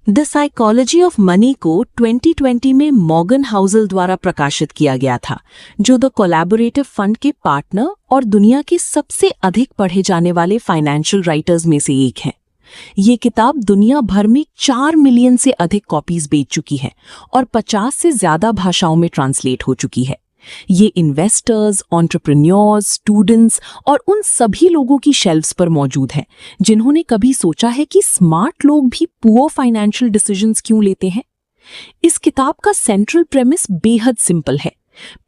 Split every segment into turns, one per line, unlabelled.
The psychology of money को 2020 में Morgan Housel द्वारा प्रकाशित किया गया था, जो द कोलैबोरेटिव फंड के पार्टनर और दुनिया के सबसे अधिक पढ़े जाने वाले फाइनेंशियल राइटर्स में से एक हैं। ये किताब दुनिया भर में 4 मिलियन से अधिक कॉपीज बेच चुकी है और 50 से ज्यादा भाषाओं में ट्रांसलेट हो चुकी है। ये इन्वेस्टर्स, एंटरप्रेन्योर्स, स्टूडेंट्स और उन सभी लोगों की शेल्फ्स पर मौजूद है जिन्होंने कभी सोचा है कि स्मार्ट लोग भी पुअर फाइनेंशियल डिसीजंस क्यों लेते हैं। इस किताब का सेंट्रल प्रेमिस बेहद सिंपल है।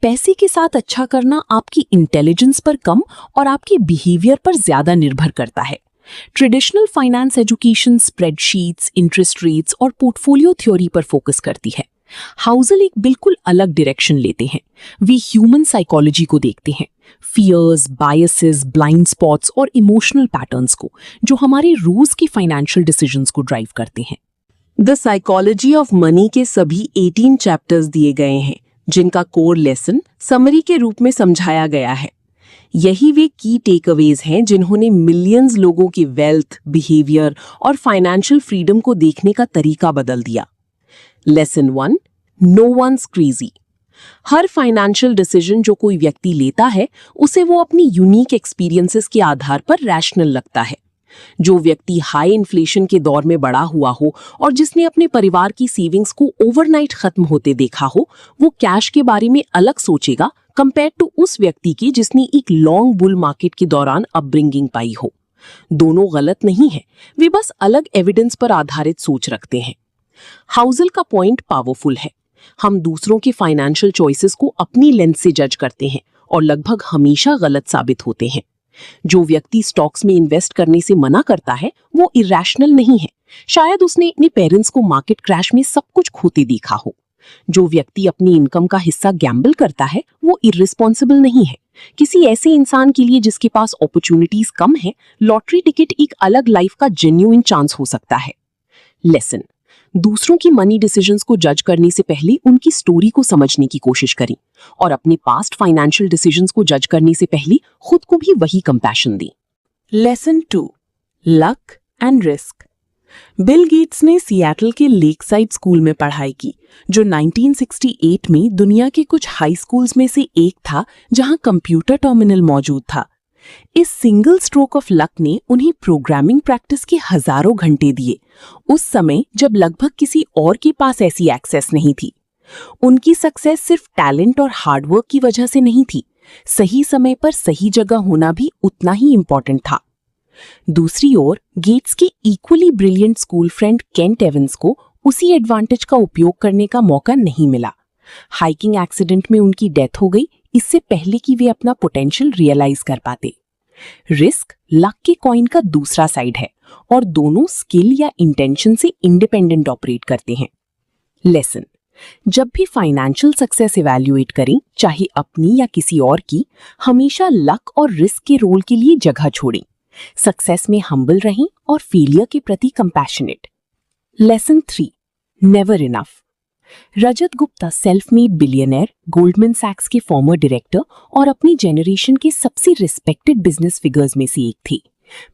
पैसे के साथ अच्छा करना आपकी इंटेलिजेंस पर कम और आपके बिहेवियर पर ज्यादा निर्भर करता है। Traditional finance education spreadsheets, interest rates और पोर्टफोलियो थ्योरी पर फोकस करती है। हाउसल एक बिल्कुल अलग डायरेक्शन लेते हैं। वे ह्यूमन साइकोलॉजी को देखते हैं, फियर्स, बायसेस, ब्लाइंड स्पॉट्स और इमोशनल पैटर्न्स को, जो हमारे रोज के फाइनेंशियल डिसीजंस को ड्राइव करते हैं। द साइकोलॉजी ऑफ मनी के सभी 18 चैप्टर्स दिए गए हैं, जिनका कोर लेसन समरी के रूप में समझाया गया है। यही वे की टेकअवेज हैं जिन्होंने मिलियंस लोगों की वेल्थ, बिहेवियर और फाइनेंशियल फ्रीडम को देखने का तरीका बदल दिया। Lesson 1, no one's crazy. हर फाइनेंशियल डिसीजन जो कोई व्यक्ति लेता है, उसे वो अपनी यूनिक एक्सपीरियंसेस के आधार पर रैशनल लगता है। जो व्यक्ति हाई इन्फ्लेशन के दौर में बड़ा हुआ हो और जिसने अपने परिवार की सेविंग्स को ओवरनाइट खत्म होते देखा हो, वो कैश के बारे में अलग सोचेगा कंपेयर टू उस व्यक्ति की जिसने एक लॉन्ग बुल मार्केट के दौरान अपब्रिंगिंग पाई हो। दोनों गलत नहीं है, वे बस अलग एविडेंस पर आधारित सोच रखते हैं। हाउसल का पॉइंट पावरफुल है। हम दूसरों के फाइनेंशियल चॉइसेस को अपनी लेंस से जज करते हैं और लगभग हमेशा गलत साबित होते हैं। जो व्यक्ति स्टॉक्स में इन्वेस्ट करने से मना करता है, वो इरैशनल नहीं है। शायद उसने अपने पेरेंट्स को मार्केट क्रैश में सब कुछ खोते देखा हो। जो व्यक्ति अपनी इनकम का हिस्सा गैम्बल करता है, वो इररिस्पॉन्सिबल नहीं है। किसी ऐसे इंसान के लिए जिसके पास अपॉर्चुनिटीज कम है, लॉटरी टिकट एक अलग लाइफ का जेन्युइन चांस हो सकता है। लेसन: दूसरों की मनी डिसीजंस को जज करने से पहले उनकी स्टोरी को समझने की कोशिश करें और अपने पास्ट फाइनेंशियल डिसीजंस को जज करने से पहले खुद को भी वही कंपैशन दें। Lesson 2, luck and risk. Bill Gates ने सिएटल के लेकसाइड स्कूल में पढ़ाई की, जो 1968 में दुनिया के कुछ हाई स्कूल्स में से एक था जहां कंप्यूटर टर्मिनल मौजूद था। इस सिंगल स्ट्रोक ऑफ लक ने उन्हें प्रोग्रामिंग प्रैक्टिस के हजारों घंटे दिए, उस समय जब लगभग किसी और के पास ऐसी एक्सेस नहीं थी। उनकी सक्सेस सिर्फ टैलेंट और हार्डवर्क की वजह से नहीं थी, सही समय पर सही जगह होना भी उतना ही इंपॉर्टेंट था। दूसरी ओर गेट्स के equally brilliant school friend Kent Evans को उसी एडवांटेज का उपयोग करने का मौका नहीं मिला। हाइकिंग एक्सीडेंट में उनकी डेथ हो गई, इससे पहले कि वे अपना पोटेंशियल रियलाइज कर पाते। रिस्क लक के कॉइन का दूसरा साइड है और दोनों स्किल या इंटेंशन से इंडिपेंडेंट ऑपरेट करते हैं। लेसन: जब भी फाइनेंशियल सक्सेस इवैल्यूएट करें, चाहे अपनी या किसी और की, हमेशा लक और रिस्क के रोल के लिए जगह छोड़ें। सक्सेस में हम्बल रहें और फेलियर के प्रति compassionate. Lesson 3, never enough. Rajat Gupta self made billionaire, Goldman सैक्स के फॉर्मर डायरेक्टर और अपनी जनरेशन के सबसे रिस्पेक्टेड बिजनेस फिगर्स में से एक थे।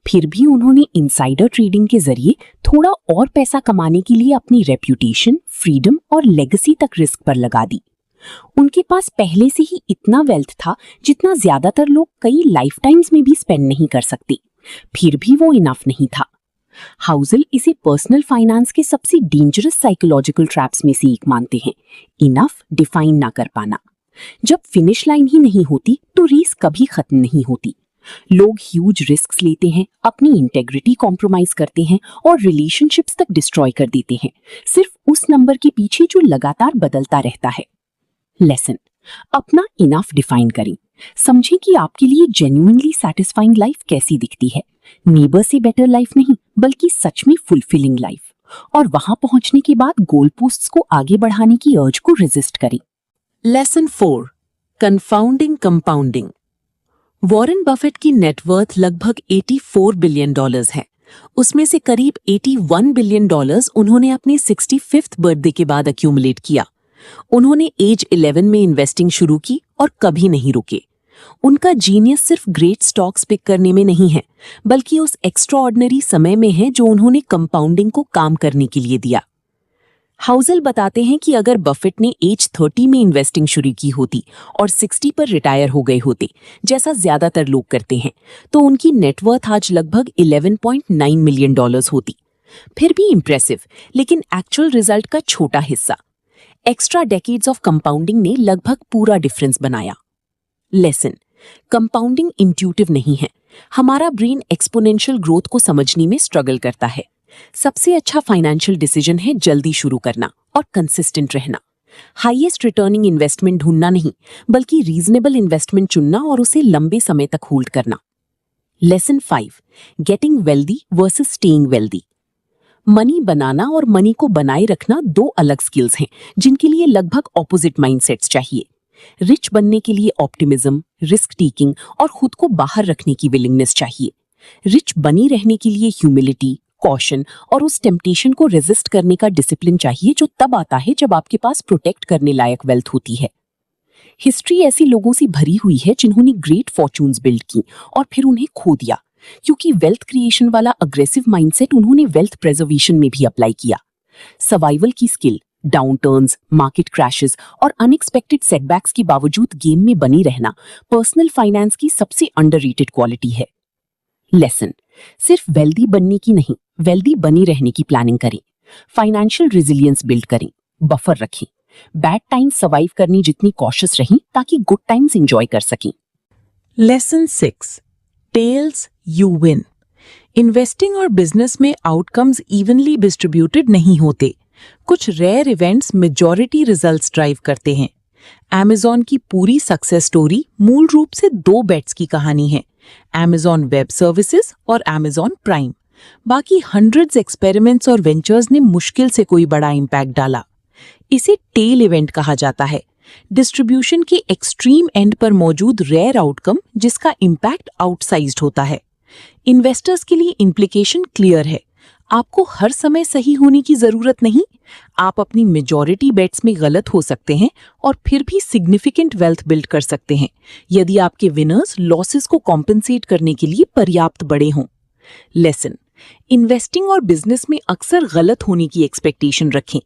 फिर भी उन्होंने इनसाइडर ट्रेडिंग के जरिए थोड़ा और पैसा कमाने के लिए अपनी रेप्यूटेशन, फ्रीडम और लेगेसी तक रिस्क पर लगा दी। उनके पास पहले से ही इतना वेल्थ था जितना ज्यादातर लोग कई लाइफ टाइम्स में भी स्पेंड नहीं कर सकते, फिर भी वो इनफ नहीं था। हाउसल इसे पर्सनल फाइनेंस के सबसे डेंजरस साइकोलॉजिकल ट्रैप्स में से एक मानते हैं, इनफ डिफाइन ना कर पाना। जब फिनिश लाइन ही नहीं होती तो रेस कभी खत्म नहीं होती। लोग ह्यूज रिस्क्स लेते हैं, अपनी इंटेग्रिटी कॉम्प्रोमाइज करते हैं और रिलेशनशिप्स तक डिस्ट्रॉय कर देते हैं, सिर्फ उस नंबर के पीछे जो लगातार बदलता रहता है। लेसन: अपना इनफ डिफाइन करें। समझें कि आपके लिए जेन्युइनली सैटिस्फाइंग लाइफ कैसी दिखती है। नेबर से बेटर लाइफ नहीं, बल्कि सच में फुलफिलिंग लाइफ। और वहां पहुंचने के बाद गोल पोस्ट्स को आगे बढ़ाने की अर्ज को रेजिस्ट करें। Lesson 4, confounding compounding. Warren Buffett की नेटवर्थ लगभग $84 बिलियन है। उसमें से करीब $81 बिलियन उन्होंने अपने 65th बर्थडे के बाद अक्यूमुलेट किया। उन्होंने एज 11 में इन्वेस्टिंग शुरू की और कभी नहीं रुके। उनका जीनियस सिर्फ ग्रेट स्टॉक्स पिक करने में नहीं है, बल्कि उस एक्स्ट्राऑर्डिनरी समय में है जो उन्होंने कंपाउंडिंग को काम करने के लिए दिया। हाउसल बताते हैं कि अगर बफेट ने एज 30 में इन्वेस्टिंग शुरू की होती और 60 पर रिटायर हो गए होते, जैसा ज्यादातर लोग करते हैं, तो उनकी नेटवर्थ आज लगभग $11.9 मिलियन होती। फिर भी इम्प्रेसिव, लेकिन एक्चुअल रिजल्ट का छोटा हिस्सा। एक्स्ट्रा डेकेड्स ऑफ कंपाउंडिंग ने लगभग पूरा डिफरेंस बनाया। लेसन: कंपाउंडिंग इंट्यूटिव नहीं है। हमारा ब्रेन एक्सपोनेंशियल ग्रोथ को समझने में स्ट्रगल करता है। सबसे अच्छा फाइनेंशियल डिसीजन है जल्दी शुरू करना और कंसिस्टेंट रहना। हाईएस्ट रिटर्निंग इन्वेस्टमेंट ढूंढना नहीं, बल्कि रीजनेबल इन्वेस्टमेंट चुनना और उसे लंबे समय तक होल्ड करना। Lesson 5: getting wealthy versus staying wealthy. Money बनाना और मनी को बनाए रखना दो अलग स्किल्स हैं, जिनके लिए लगभग ऑपोजिट माइंडसेट्स चाहिए। रिच बनने के लिए ऑप्टिमिज्म, रिस्क टेकिंग और खुद को बाहर रखने की विलिंगनेस चाहिए। रिच बनी रहने के लिए ह्यूमिलिटी, कॉशन और उस टेम्पटेशन को रेजिस्ट करने का डिसिप्लिन चाहिए, जो तब आता है जब आपके पास प्रोटेक्ट करने लायक वेल्थ होती है। हिस्ट्री ऐसी लोगों से भरी हुई है जिन्होंने ग्रेट फॉर्चून्स बिल्ड की और फिर उन्हें खो दिया, क्योंकि वेल्थ क्रिएशन वाला अग्रेसिव माइंडसेट उन्होंने वेल्थ प्रेजर्वेशन में भी अप्लाई किया। सर्वाइवल की स्किल, डाउनटर्न्स, मार्केट क्रैशेस और अनएक्सपेक्टेड सेटबैक्स के बावजूद गेम में बनी रहना पर्सनल फाइनेंस की सबसे अंडररेटेड क्वालिटी है। लेसन: सिर्फ वेल्दी बनने की नहीं, वेल्दी बनी रहने की प्लानिंग करें। फाइनेंशियल रेजिलियंस बिल्ड करें, बफर रखें। बैड टाइम्स सर्वाइव करनी जितनी कॉशियस रहें, ताकि गुड टाइम्स एंजॉय कर सकें।
Lesson 6: tails you win. Investing और बिजनेस में आउटकम्स इवनली डिस्ट्रीब्यूटेड नहीं होते। कुछ rare events majority results drive करते हैं। Amazon की पूरी सक्सेस स्टोरी मूल रूप से दो बेट्स की कहानी है, Amazon वेब सर्विसेज और Amazon प्राइम। बाकी हंड्रेड्स एक्सपेरिमेंट्स और वेंचर्स ने मुश्किल से कोई बड़ा इम्पैक्ट डाला। इसे टेल इवेंट कहा जाता है, डिस्ट्रीब्यूशन के एक्सट्रीम एंड पर मौजूद रेयर आउटकम जिसका इम्पैक्ट आउटसाइज्ड होता है। इन्वेस्टर्स के लिए इम्प्लीकेशन क्लियर है, आपको हर समय सही होने की जरूरत नहीं। आप अपनी मेजॉरिटी बेट्स में गलत हो सकते हैं और फिर भी सिग्निफिकेंट वेल्थ बिल्ड कर सकते हैं, यदि आपके विनर्स लॉसेस को कॉम्पेंसेट करने के लिए पर्याप्त बड़े हों। लेसन: इन्वेस्टिंग और बिजनेस में अक्सर गलत होने की एक्सपेक्टेशन रखें।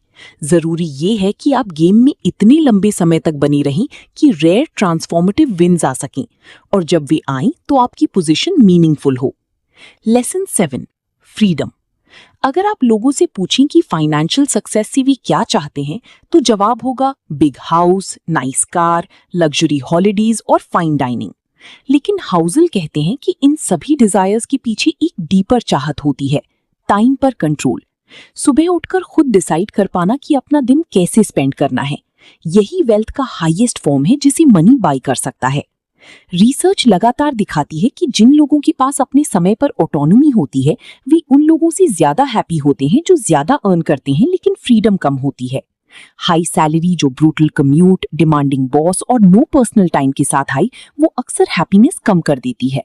जरूरी ये है कि आप गेम में इतने लंबे समय तक बनी रहें कि रेयर ट्रांसफॉर्मेटिव विन्स आ सकें, और जब वे आएं तो आपकी पोजीशन मीनिंगफुल हो। Lesson 7: freedom. अगर आप लोगों से पूछें कि फाइनेंशियल सक्सेस से वे क्या चाहते हैं, तो जवाब होगा big house, nice car, luxury holidays और फाइन डाइनिंग। लेकिन हाउसल कहते हैं कि इन सभी डिजायर्स के पीछे एक डीपर चाहत होती है, टाइम पर कंट्रोल। सुबह उठकर खुद डिसाइड कर पाना कि अपना दिन कैसे स्पेंड करना है। यही वेल्थ का हाईएस्ट फॉर्म है जिसे मनी बाय कर सकता है। रिसर्च लगातार दिखाती है कि जिन लोगों के पास अपने समय पर ऑटोनॉमी होती है, वे उन लोगों से ज्यादा हैप्पी होते हैं जो ज्यादा अर्न करते हैं लेकिन फ्रीडम कम होती है। हाई सैलरी जो ब्रूटल कम्यूट, डिमांडिंग बॉस और नो पर्सनल टाइम के साथ आई, वो अक्सर हैप्पीनेस कम कर देती है।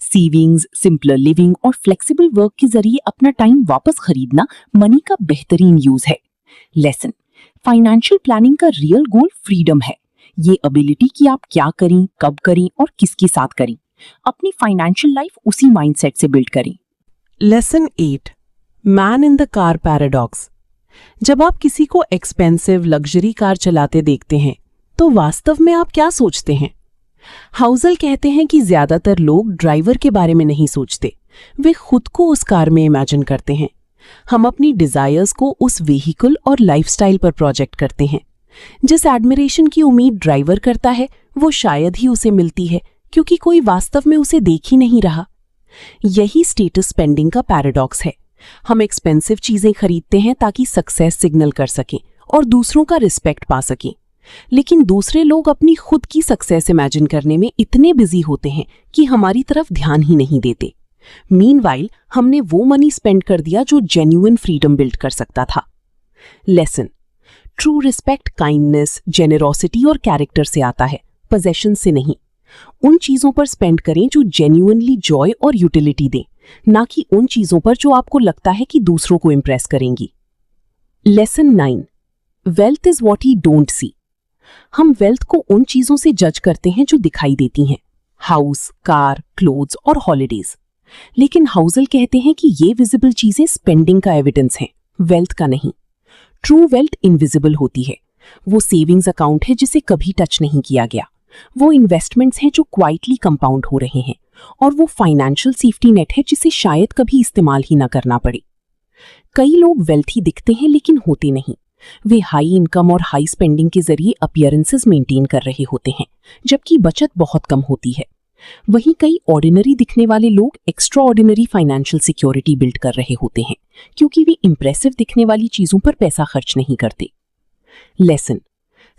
सेविंग्स, सिंपलर लिविंग और फ्लेक्सिबल वर्क के जरिए अपना टाइम वापस खरीदना मनी का बेहतरीन यूज है। लेसन: फाइनेंशियल प्लानिंग का रियल गोल फ्रीडम है। ये एबिलिटी कि आप क्या करें, कब करें और किसके साथ करें। अपनी फाइनेंशियल लाइफ उसी माइंडसेट से बिल्ड करें। Lesson 8: man in the car paradox. जब आप किसी को एक्सपेंसिव लग्जरी कार चलाते देखते हैं, तो वास्तव में आप क्या सोचते हैं? हाउसल कहते हैं कि ज्यादातर लोग ड्राइवर के बारे में नहीं सोचते, वे खुद को उस कार में इमेजिन करते हैं। हम अपनी डिजायर्स को उस व्हीकल और लाइफस्टाइल पर प्रोजेक्ट करते हैं। जिस एडमिरेशन की उम्मीद ड्राइवर करता है, वो शायद ही उसे मिलती है, क्योंकि कोई वास्तव में उसे देख ही नहीं रहा। यही स्टेटस स्पेंडिंग का पैराडॉक्स है। हम एक्सपेंसिव चीजें खरीदते हैं ताकि सक्सेस सिग्नल कर सकें और दूसरों का रिस्पेक्ट पा सकें, लेकिन दूसरे लोग अपनी खुद की सक्सेस इमेजिन करने में इतने बिजी होते हैं कि हमारी तरफ ध्यान ही नहीं देते। मीनवाइल हमने वो मनी स्पेंड कर दिया जो जेन्युइन फ्रीडम बिल्ड कर सकता था। Lesson: true respect kindness, generosity और कैरेक्टर से आता है, पोजेशन से नहीं। उन चीजों पर स्पेंड करें जो जेन्युइनली जॉय और यूटिलिटी दें, ना कि उन चीजों पर जो आपको लगता है कि दूसरों को इंप्रेस करेंगी। Lesson 9: wealth is what he don't see. हम वेल्थ को उन चीजों से जज करते हैं जो दिखाई देती हैं, हाउस, कार, क्लोथ्स और हॉलिडेज। लेकिन हाउसल कहते हैं कि ये विजिबल चीजें स्पेंडिंग का एविडेंस हैं, वेल्थ का नहीं।
ट्रू वेल्थ इनविजिबल होती है। वो सेविंग्स अकाउंट है जिसे कभी टच नहीं किया गया। वो इन्वेस्टमेंट्स हैं जो क्वाइटली कंपाउंड हो रहे हैं। और वो फाइनेंशियल सेफ्टी नेट है जिसे शायद कभी इस्तेमाल ही ना करना पड़े। कई लोग वेल्थी दिखते हैं लेकिन होते नहीं। वे हाई इनकम और हाई स्पेंडिंग के जरिए अपीयरेंसेस मेंटेन कर रहे होते हैं, जबकि बचत बहुत कम होती है। वहीं कई ऑर्डिनरी दिखने वाले लोग extra ordinary financial security build कर रहे होते हैं, क्योंकि वे इंप्रेसिव दिखने वाली चीजों पर पैसा खर्च नहीं करते। लेसन: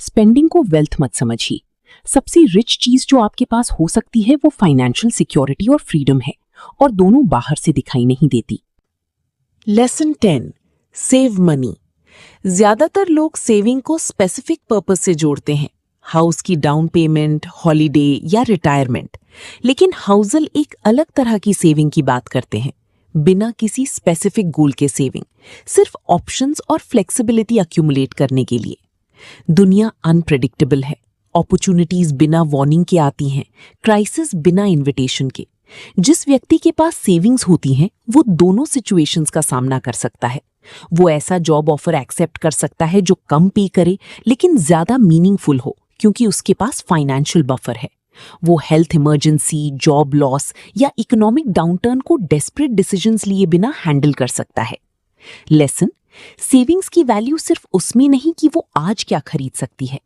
स्पेंडिंग को वेल्थ मत समझिए। सबसे रिच चीज जो आपके पास हो सकती है वो फाइनेंशियल सिक्योरिटी और फ्रीडम है, और दोनों बाहर से दिखाई नहीं देती।
Lesson 10: save money. ज्यादातर लोग सेविंग को स्पेसिफिक पर्पस से जोड़ते हैं, हाउस की डाउन पेमेंट, हॉलिडे या रिटायरमेंट। लेकिन हाउसल एक अलग तरह की सेविंग की बात करते हैं, बिना किसी स्पेसिफिक गोल के सेविंग, सिर्फ ऑप्शंस और फ्लेक्सिबिलिटी अक्यूमुलेट करने के लिए। दुनिया अनप्रेडिक्टेबल है, अपॉर्चुनिटीज बिना वार्निंग के आती हैं, क्राइसिस बिना इनविटेशन के। जिस व्यक्ति के पास सेविंग्स होती हैं वो दोनों सिचुएशंस का सामना कर सकता है। वो ऐसा जॉब ऑफर एक्सेप्ट कर सकता है जो कम पे करे लेकिन ज्यादा मीनिंगफुल हो, क्योंकि उसके पास फाइनेंशियल बफर है। वो हेल्थ इमरजेंसी, जॉब लॉस या इकोनॉमिक डाउनटर्न को डेस्परेट डिसीजंस लिए बिना हैंडल कर सकता है। लेसन: सेविंग्स की वैल्यू सिर्फ उसमें नहीं कि वो आज क्या खरीद सकती है।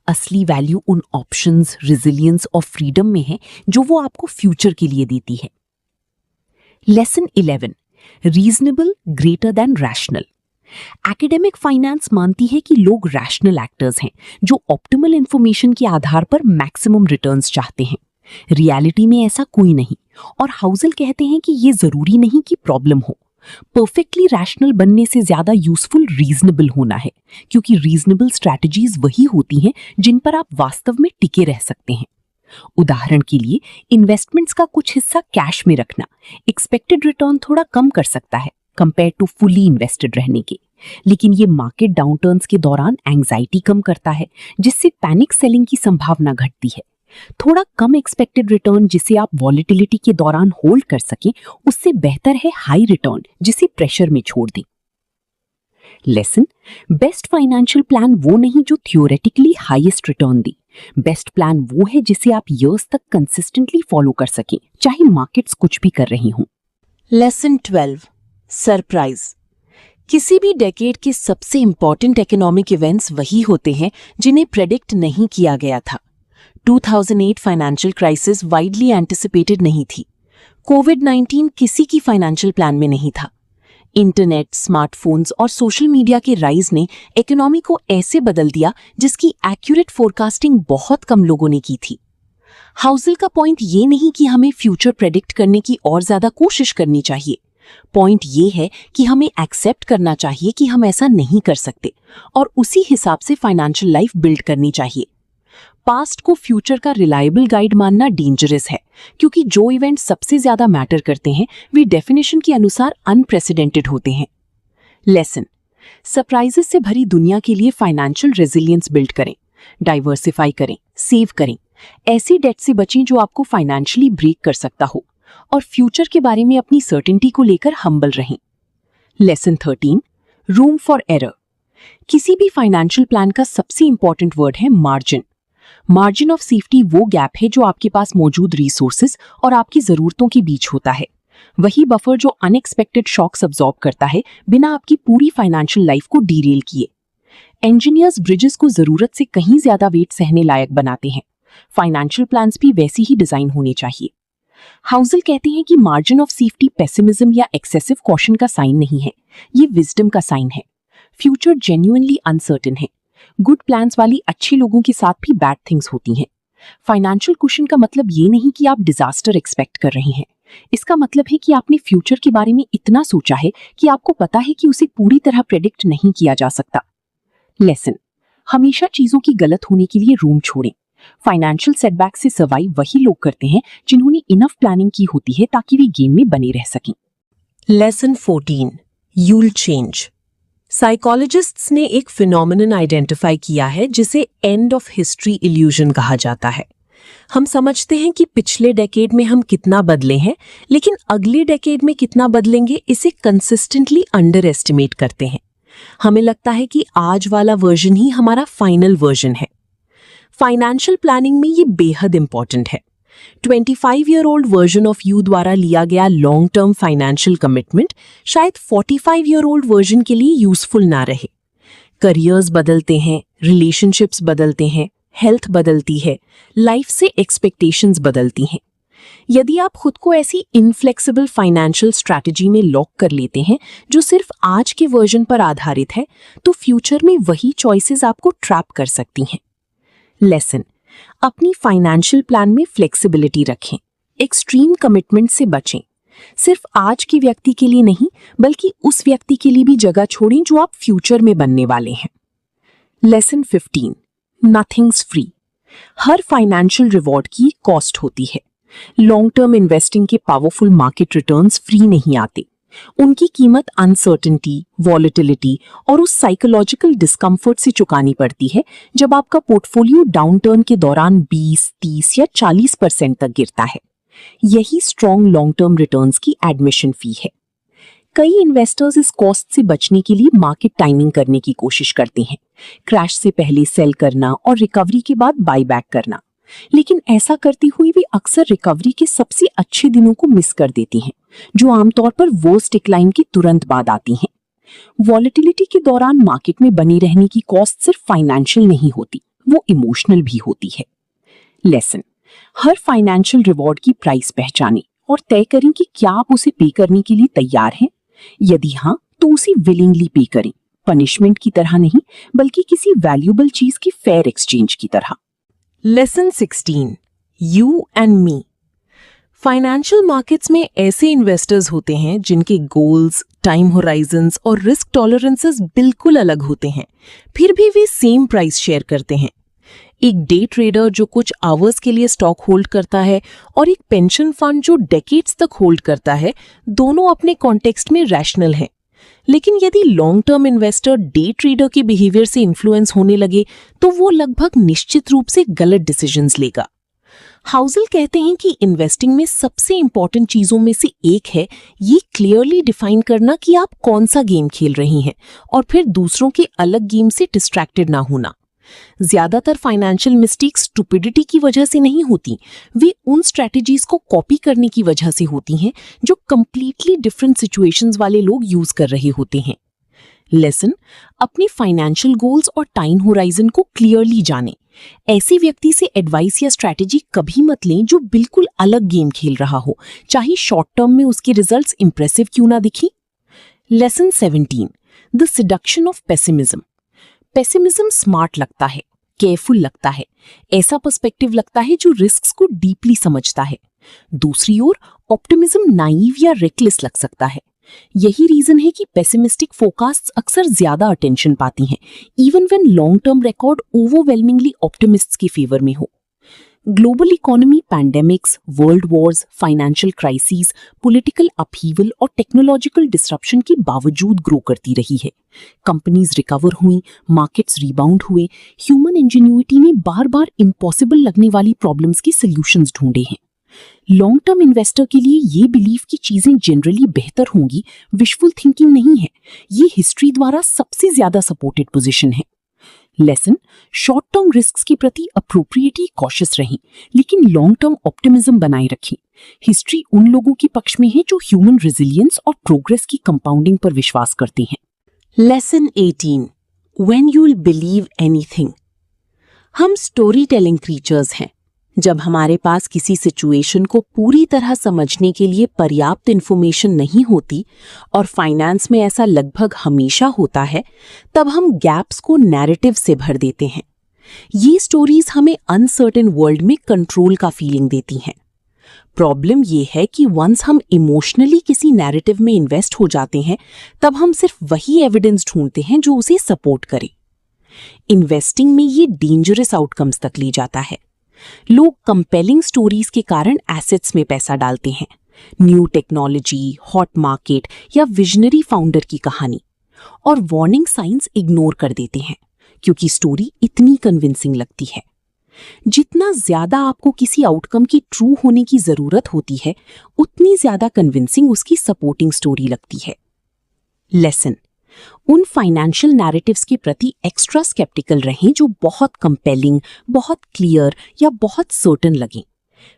असली वैल्यू उन ऑप्शंस, रिजिलियंस और फ्रीडम में है जो वो आपको फ्यूचर के लिए देती है। Lesson 11: reasonable greater than rational. Academic finance मानती है कि लोग रैशनल एक्टर्स हैं जो ऑप्टिमल इंफॉर्मेशन के आधार पर मैक्सिमम रिटर्न्स चाहते हैं। रियलिटी में ऐसा कोई नहीं, और हाउसल कहते हैं कि ये जरूरी नहीं कि प्रॉब्लम हो। परफेक्टली रैशनल बनने से ज्यादा यूजफुल रीजनेबल होना है, क्योंकि रीजनेबल स्ट्रैटेजीज वही होती हैं जिन पर आप वास्तव में टिके रह सकते हैं। उदाहरण के लिए, इन्वेस्टमेंट्स का कुछ हिस्सा कैश में रखना एक्सपेक्टेड रिटर्न थोड़ा कम कर सकता है कंपेयर टू फुली इन्वेस्टेड रहने के, लेकिन ये मार्केट डाउनटर्न्स के दौरान एंजाइटी कम करता है, जिससे पैनिक सेलिंग की संभावना घटती है। थोड़ा कम एक्सपेक्टेड रिटर्न जिसे आप वॉलेटिलिटी के दौरान होल्ड कर सकें, उससे बेहतर है हाई रिटर्न जिसे प्रेशर में छोड़ दें। लेसन: बेस्ट फाइनेंशियल प्लान वो नहीं जो थियोरेटिकली हाईएस्ट रिटर्न दे। बेस्ट प्लान वो है जिसे आप ईयर्स तक कंसिस्टेंटली फॉलो कर सकें, चाहे मार्केट्स कुछ भी कर रही हों।
Lesson 12: surprise. किसी भी डेकेड के सबसे इंपॉर्टेंट इकोनॉमिक इवेंट्स वही होते हैं जिन्हें प्रेडिक्ट नहीं किया गया था। 2008 फाइनेंशियल क्राइसिस वाइडली एंटिसिपेटेड नहीं थी। कोविड-19 किसी की फाइनेंशियल प्लान में नहीं था। इंटरनेट, स्मार्टफोन्स और सोशल मीडिया के राइज ने इकोनॉमी को ऐसे बदल दिया जिसकी एक्यूरेट फोरकास्टिंग बहुत कम लोगों ने की थी। हाउसल का पॉइंट ये नहीं कि हमें फ्यूचर प्रेडिक्ट करने की और ज्यादा कोशिश करनी चाहिए। पॉइंट ये है कि हमें एक्सेप्ट करना चाहिए कि हम ऐसा नहीं कर सकते, और उसी हिसाब से फाइनेंशियल लाइफ बिल्ड करनी चाहिए। पास्ट को फ्यूचर का रिलायबल गाइड मानना डेंजरस है, क्योंकि जो इवेंट सबसे ज्यादा मैटर करते हैं वे डेफिनेशन के अनुसार अनप्रेसिडेंटेड होते हैं। लेसन: सरप्राइजेस से भरी दुनिया के लिए फाइनेंशियल रेजिलियंस बिल्ड करें, डाइवर्सिफाई करें, सेव करें। ऐसी डेट से बचें जो आपको फाइनेंशियली ब्रेक कर सकता हो, और फ्यूचर के बारे में अपनी सर्टेनिटी को लेकर हम्बल रहें। Lesson 13: room for error. किसी भी फाइनेंशियल प्लान का सबसे इंपॉर्टेंट वर्ड है मार्जिन। मार्जिन ऑफ सेफ्टी वो गैप है जो आपके पास मौजूद रिसोर्सेज और आपकी जरूरतों के बीच होता है। वही बफर जो अनएक्सपेक्टेड शॉक्स अब्सॉर्ब करता है बिना आपकी पूरी फाइनेंशियल लाइफ को डीरेल किए। इंजीनियर्स ब्रिजेस को जरूरत से कहीं ज्यादा वेट सहने लायक बनाते हैं। फाइनेंशियल प्लान्स भी वैसी ही डिजाइन होने चाहिए। हाउसल कहते हैं कि मार्जिन ऑफ सेफ्टी पेसिमिज्म या एक्सेसिव कॉशन का साइन नहीं है, ये विजडम का साइन है। फ्यूचर जेन्युइनली अनसर्टेन है। गुड प्लान्स वाली अच्छी लोगों के साथ भी बैड थिंग्स होती हैं। फाइनेंशियल कुशन का मतलब ये नहीं कि आप डिजास्टर एक्सपेक्ट कर रहे हैं। इसका मतलब है कि आपने फ्यूचर के बारे में इतना सोचा है कि आपको पता है कि उसे पूरी तरह प्रेडिक्ट नहीं किया जा सकता। लेसन: हमेशा चीजों की गलत होने के लिए रूम छोड़ें। फाइनेंशियल सेटबैक से सर्वाइव वही लोग करते हैं जिन्होंने इनफ प्लानिंग की होती है ताकि वे गेम में बने रह सकें।
Lesson 14: you'll change. साइकोलॉजिस्ट्स ने एक फिनोमेनन आइडेंटिफाई किया है जिसे एंड ऑफ हिस्ट्री इल्यूजन कहा जाता है। हम समझते हैं कि पिछले डेकेड में हम कितना बदले हैं, लेकिन अगले डेकेड में कितना बदलेंगे इसे कंसिस्टेंटली अंडर एस्टिमेट करते हैं।
हमें लगता है कि आज वाला वर्जन ही हमारा फाइनल वर्जन है। फाइनेंशियल प्लानिंग में ये बेहद इंपॉर्टेंट है। 25-year-old वर्जन ऑफ यू द्वारा लिया गया लॉन्ग टर्म फाइनेंशियल कमिटमेंट शायद 45-year-old वर्जन के लिए यूजफुल ना रहे। करियर्स बदलते हैं, रिलेशनशिप्स बदलते हैं, हेल्थ बदलती है, लाइफ से एक्सपेक्टेशंस बदलती हैं। यदि आप खुद को ऐसी इनफ्लेक्सिबल फाइनेंशियल स्ट्रैटेजी में लॉक कर लेते हैं जो सिर्फ आज के वर्जन पर आधारित है, तो फ्यूचर में वही चॉइसेस आपको ट्रैप कर सकती हैं। लेसन: अपनी फाइनेंशियल प्लान में फ्लेक्सिबिलिटी रखें, एक्सट्रीम कमिटमेंट से बचें। सिर्फ आज के व्यक्ति के लिए नहीं, बल्कि उस व्यक्ति के लिए भी जगह छोड़ें जो आप फ्यूचर में बनने वाले हैं। Lesson 15: nothing's free. हर फाइनेंशियल रिवॉर्ड की कॉस्ट होती है। लॉन्ग टर्म इन्वेस्टिंग के पावरफुल मार्केट रिटर्न्स फ्री नहीं आते। उनकी कीमत अनसर्टेनिटी, वॉलेटिलिटी और उस साइकोलॉजिकल डिस्कम्फर्ट से चुकानी पड़ती है जब आपका पोर्टफोलियो डाउनटर्न के दौरान 20, 30 या 40% तक गिरता है। यही स्ट्रॉन्ग लॉन्ग टर्म रिटर्न्स की एडमिशन फी है। कई इन्वेस्टर्स इस कॉस्ट से बचने के लिए मार्केट टाइमिंग करने की कोशिश करते हैं, क्रैश से पहले सेल करना और रिकवरी के बाद बाई बैक करना। लेकिन ऐसा करते हुए भी अक्सर रिकवरी के सबसे अच्छे दिनों को मिस कर देती हैं, जो आमतौर पर वर्स्ट डिक्लाइन के तुरंत बाद आती हैं। वॉलेटिलिटी के दौरान मार्केट में बनी रहने की कॉस्ट सिर्फ फाइनेंशियल नहीं होती, वो इमोशनल भी होती है। लेसन: हर फाइनेंशियल रिवॉर्ड की प्राइस पहचानें और तय करें कि क्या आप उसे पे करने के लिए तैयार हैं। यदि हाँ, तो उसे विलिंगली पे करें, पनिशमेंट की तरह नहीं, बल्कि किसी वैल्यूएबल चीज की फेयर एक्सचेंज की तरह। Lesson 16: you and me. Financial markets में ऐसे इन्वेस्टर्स होते हैं जिनके गोल्स, टाइम होराइजन्स और रिस्क टॉलरेंसेस बिल्कुल अलग होते हैं, फिर भी वे सेम प्राइस शेयर करते हैं। एक डे ट्रेडर जो कुछ आवर्स के लिए स्टॉक होल्ड करता है और एक पेंशन फंड जो डेकेड्स तक होल्ड करता है, दोनों अपने कॉन्टेक्स्ट में रैशनल हैं। लेकिन यदि long term investor day trader के बिहेवियर से इन्फ्लुएंस होने लगे, तो वो लगभग निश्चित रूप से गलत डिसीजंस लेगा। हाउसल कहते हैं कि इन्वेस्टिंग में सबसे इंपॉर्टेंट चीजों में से एक है ये क्लियरली डिफाइन करना कि आप कौन सा गेम खेल रही हैं और फिर दूसरों के अलग गेम से डिस्ट्रैक्टेड ना होना। ज्यादातर फाइनेंशियल मिस्टेक्स स्टुपिडिटी की वजह से नहीं होती, वे उन स्ट्रैटेजीज को कॉपी करने की वजह से होती हैं जो कंप्लीटली डिफरेंट सिचुएशंस वाले लोग यूज कर रहे होते हैं। लेसन: अपने फाइनेंशियल गोल्स और टाइम होराइजन को क्लियरली जानें। ऐसे व्यक्ति से एडवाइस या स्ट्रैटेजी कभी मत लें जो बिल्कुल अलग गेम खेल रहा हो, चाहे शॉर्ट टर्म में उसके रिजल्ट्स इंप्रेसिव क्यों ना दिखें। Lesson 17: the seduction of pessimism. Pessimism smart लगता है, केयरफुल लगता है, ऐसा पर्सपेक्टिव लगता है जो रिस्क्स को डीपली समझता है। दूसरी ओर ऑप्टिमिज्म नाइव या रेकलेस लग सकता है। यही रीजन है कि पेसिमिस्टिक फोरकास्ट्स अक्सर ज्यादा अटेंशन पाती हैं, even when long term record overwhelmingly optimists के फेवर में हो। Global economy pandemics, world wars, financial crisis, political upheaval और टेक्नोलॉजिकल डिसरप्शन के बावजूद ग्रो करती रही है। कंपनीज रिकवर हुई, मार्केट्स रिबाउंड हुए, ह्यूमन इंजेन्युइटी ने बार बार इम्पॉसिबल लगने वाली प्रॉब्लम्स के सॉल्यूशंस ढूंढे हैं। लॉन्ग टर्म इन्वेस्टर के लिए ये बिलीफ कि चीजें जनरली बेहतर होंगी विशफुल थिंकिंग नहीं है, ये हिस्ट्री द्वारा सबसे ज्यादा सपोर्टेड पोजीशन है। लेसन: शॉर्ट टर्म रिस्क्स के प्रति अप्रोप्रिएटली कॉशियस रहें, लेकिन लॉन्ग टर्म ऑप्टिमिज्म बनाए रखें। हिस्ट्री उन लोगों के पक्ष में है जो ह्यूमन रेजिलियंस और प्रोग्रेस की कंपाउंडिंग पर विश्वास करते हैं। Lesson 18: when you will believe anything. हम स्टोरी टेलिंग क्रीचर्स हैं। जब हमारे पास किसी सिचुएशन को पूरी तरह समझने के लिए पर्याप्त इन्फॉर्मेशन नहीं होती, और फाइनेंस में ऐसा लगभग हमेशा होता है, तब हम गैप्स को नैरेटिव से भर देते हैं। ये स्टोरीज हमें अनसर्टेन वर्ल्ड में कंट्रोल का फीलिंग देती हैं। प्रॉब्लम ये है कि वंस हम इमोशनली किसी नैरेटिव में इन्वेस्ट हो जाते हैं, तब हम सिर्फ वही एविडेंस ढूंढते हैं जो उसे सपोर्ट करे। इन्वेस्टिंग में ये डेंजरस आउटकम्स तक ले जाता है। लोग कंपेलिंग स्टोरीज के कारण एसेट्स में पैसा डालते हैं, न्यू टेक्नोलॉजी, हॉट मार्केट या विजनरी फाउंडर की कहानी, और वार्निंग साइंस इग्नोर कर देते हैं क्योंकि स्टोरी इतनी कन्विंसिंग लगती है। जितना ज्यादा आपको किसी आउटकम की ट्रू होने की जरूरत होती है, उतनी ज्यादा कन्विंसिंग उसकी सपोर्टिंग स्टोरी लगती है। लेसन: उन फाइनेंशियल नैरेटिव्स के प्रति एक्स्ट्रा स्केप्टिकल रहें जो बहुत कंपेलिंग, बहुत क्लियर या बहुत सर्टन लगें।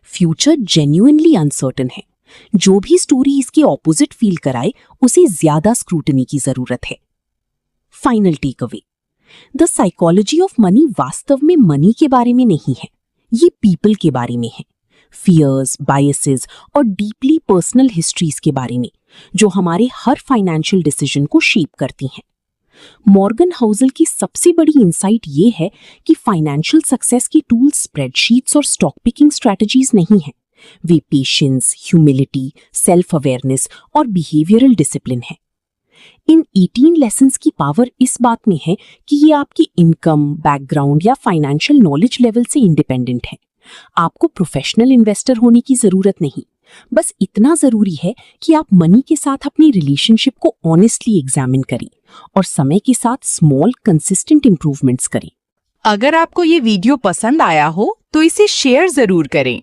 फ्यूचर जेन्युइनली अनसर्टन है। जो भी स्टोरी इसके ऑपोजिट फील कराए उसे ज्यादा स्क्रूटनी की जरूरत है। Final takeaway, the psychology of money वास्तव में मनी के बारे में नहीं है, ये पीपल के बारे में है। फियर्स, बायसेस और डीपली पर्सनल हिस्ट्रीज के बारे में जो हमारे हर फाइनेंशियल डिसीजन को शेप करती हैं। मॉर्गन हाउसल की सबसे बड़ी इंसाइट ये है कि फाइनेंशियल सक्सेस की टूल्स स्प्रेडशीट्स और स्टॉक पिकिंग स्ट्रैटेजीज नहीं हैं। वे पेशेंस, ह्यूमिलिटी, सेल्फ अवेयरनेस और बिहेवियरल डिसिप्लिन है। इन 18 लेसन्स की पावर इस बात में है कि ये आपकी इनकम, बैकग्राउंड या फाइनेंशियल नॉलेज लेवल से इंडिपेंडेंट है। आपको प्रोफेशनल इन्वेस्टर होने की जरूरत नहीं, बस इतना जरूरी है कि आप मनी के साथ अपनी रिलेशनशिप को ऑनेस्टली एग्जामिन करें और समय के साथ स्मॉल कंसिस्टेंट इंप्रूवमेंट्स करें।
अगर आपको ये वीडियो पसंद आया हो तो इसे शेयर जरूर करें।